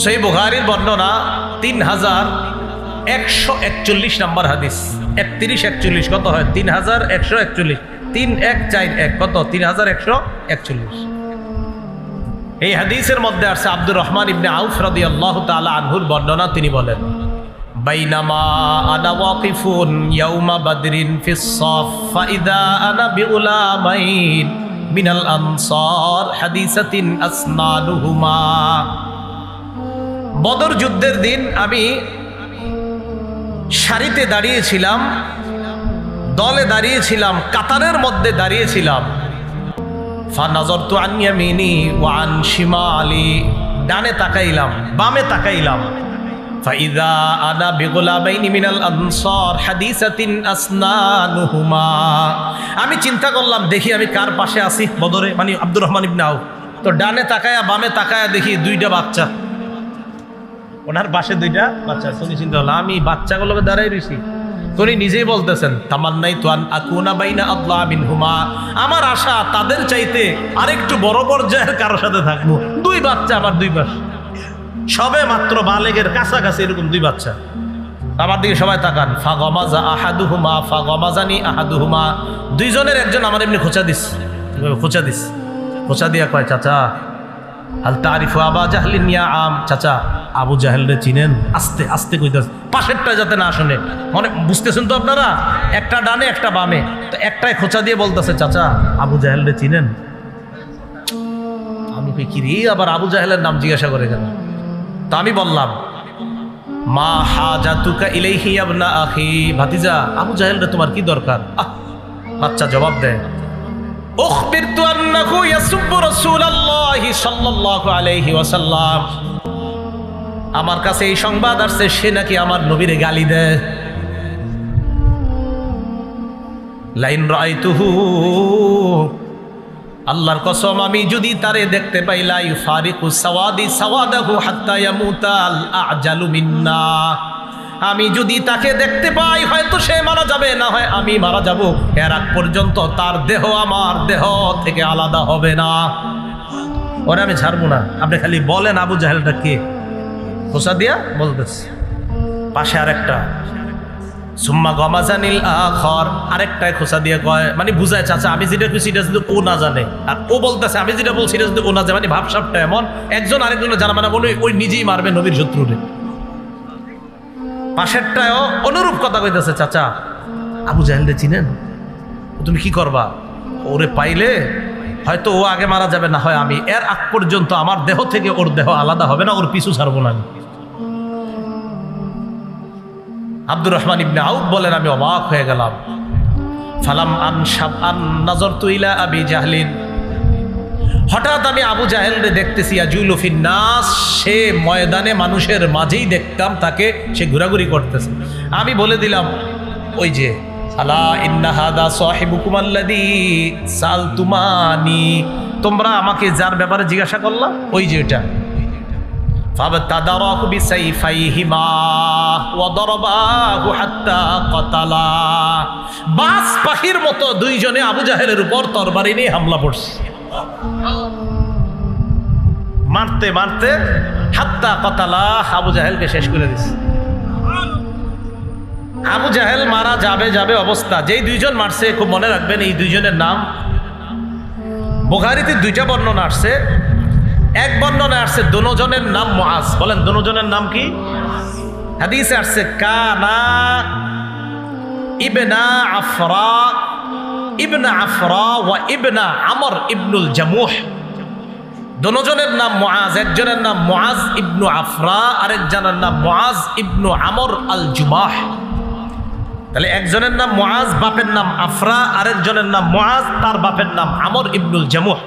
সহিহ বুখারীর বর্ণনা 3141 নম্বর হাদিস। 3141 কত হয়? 3141, 3141 কত? 3141। এই হাদিসের মধ্যে আছে আব্দুর রহমান ইবনে আউফ রাদিয়াল্লাহু তাআলা আনহুর বর্ণনা। তিনি বলেন, বাইনামা আনা ওয়াকিফুন ইয়াউমা বাদরিন ফিস সাফ ফাইদা আনা বিউলামাইন মিনাল আনসার হাদিসাতিন আসনানুহুমা। বদর যুদ্ধের দিন আমি সারিতে দাঁড়িয়েছিলাম, দলে দাঁড়িয়েছিলাম, কাতারের মধ্যে দাঁড়িয়েছিলাম। ফানাযারতু আন ইয়ামিনি ওয়া আন শিমালি, ডানে তাকাইলাম, বামে তাকাইলাম। ফাইদা আনা বিগুলামাইনি মিনাল আনসার হাদিসাতিন আসনানুহুমা। আমি চিন্তা করলাম, দেখি আমি কার পাশে আছি বদরে, মানে আব্দুর রহমান ইবনে আউফ। তো ডানে তাকায়া বামে তাকায়া দেখি দুইটা বাচ্চা, ওনার পাশে দুইটা বাচ্চা। তুমি চিন্তা করলাম আমি বাচ্চাগুলোকে দাঁড়াই রয়েছি। তিনি নিজেই বলতেছেন, তামান্নাইতু আন আকুনা বাইনা আদলা মিনহুমা, আমার আশা তাদের চাইতে আরেকটু বড় পর্যায়ের কারো সাথে থাকবো। দুই বাচ্চা আমার দুই পাশে, সবে মাত্র বালেগের কাছাকাছি এরকম দুই বাচ্চা। আমার দিকে সবাই তাকান। ফাগমাজা আহাদুহুমা ফাগমাজানি আহাদুহুমা, দুইজনের একজন আমার এমনি খোঁচা দিস, খোঁচা দিয়া কয়, চাচা হাল তারিফু আবা জাহলিন ইয়া আম, চাচা আবু জাহেলরে চিনেন? আস্তে আস্তে কইতাছে, পাশেরটা যাতে না শুনে। মানে বুঝতেছেন তো আপনারা, একটা ডানে একটা বামে, তো একটাই খোঁচা দিয়ে বলতেছে, চাচা আবু জাহেলরে চিনেন? আমি কি রে, আবার আবু জাহেলের নাম জিজ্ঞাসা করে কেন? তো আমি বললাম, মা হাজাতুকা ইলাইহি ইবনা আখি, ভাতিজা আবু জাহেলরে তোমার কি দরকার? বাচ্চা জবাব দেয়, উখবিরতু আন্নাহু ইয়াসুব্বু রাসূলুল্লাহি সাল্লাল্লাহু আলাইহি ওয়াসাল্লাম, আমার কাছে এই সংবাদ আসছে সে নাকি আমার নবীরে গালি দেয়। লাইন রাআইতুহু, আল্লাহর কসম আমি যদি তারে দেখতে পাই, লা ইউফারিকু সাওয়াদি সাওয়াদাহু হাত্তা ইয়ামুতাল আজালু মিন্না, আমি যদি তাকে দেখতে পাই হয়তো সে মারা যাবে, না হয় আমি মারা যাব, এর আগ পর্যন্ত তার দেহ আমার দেহ থেকে আলাদা হবে না। ওরে আমি ছাড়বো না। আপনি খালি বলেন আবু জাহেলটা কে? খোঁচা দিয়া বলতেছে। পাশে আরেকটা, সুম্মা গমাজানিল আখর, আরেকটায় খোঁচা দিয়ে কয়, মানে বুঝায়, চাচা আমি যেটা কইছি এটা যদি ও না জানে, আর ও বলতেছে আমি যেটা বলছি এটা যদি ও না জানে, মানে ভাবসাবটা এমন একজন আরেকজনের জানা, মানে মনে ওই নিজেই মারবে নবীর শত্রুরে। পাশেরটায়ও অনুরূপ কথা কইতেছে, চাচা আবু জাহেলরে চিনেন? তুমি কি করবা? ওরে পাইলে হয়তো ও আগে মারা যাবে, না হয় আমি, এর আগ পর্যন্ত আমার দেহ থেকে ওর দেহ আলাদা হবে না, ওর পিছু ছাড়বো না আমি। আব্দুর রহমান ইবনে আউফ বলেন, আমি অবাক হয়ে গেলাম। ফালাম আনশাব আন নাযারতু ইলা আবি জাহলিন, হঠাৎ আমি আবু জাহেলরে দেখতেছি, ইয়াজুলু ফিন নাস, সে ময়দানে মানুষের মাঝেই দেখতাম তাকে, সে ঘোরাঘুরি করতেছে। আমি বলে দিলাম, ওই যে আলা ইন্না হাদা সাহিবুকুম আল্লাযী সালতুমানি, তোমরা আমাকে যার ব্যাপারে জিজ্ঞাসা করলা, ওই যে এটা। ফাবতাদারাহু বিসাইফাইহিমা ওয়া দারাবাহু হাত্তা কাতালা, বাস পাখির মতো দুইজনে আবু জাহেলের উপর তরবারি নিয়ে হামলা করছে, মারতে মারতে হাত্তা কাতালা, আবু জাহেলকে শেষ করে দিছে। আবু জাহেল মারা যাবে যাবে অবস্থা, যেই দুইজন মারছে খুব মনে রাখবেন এই দুইজনের নাম। বুখারীতে দুইটা বর্ণনা আসছে। এক বর্ণনা আসছে দুজনের নাম মুআজ। বলেন দুজনের নাম কি? হাদিসে আসছে কানা ইবনা আফরা ওয়া ইবনা আমর ইবনুল জামুহ। দুজনের নাম মুআজ, একজনের নাম মুআজ ইবনু আফরা, আরেকজনের নাম মুআজ ইবনু আমর আল জুমাহ। তাহলে একজনের নাম মুআজ, বাপের নাম আফরা, আরেকজনের নাম মুআজ, তার বাপের নাম আমর ইবনুল জামুহ।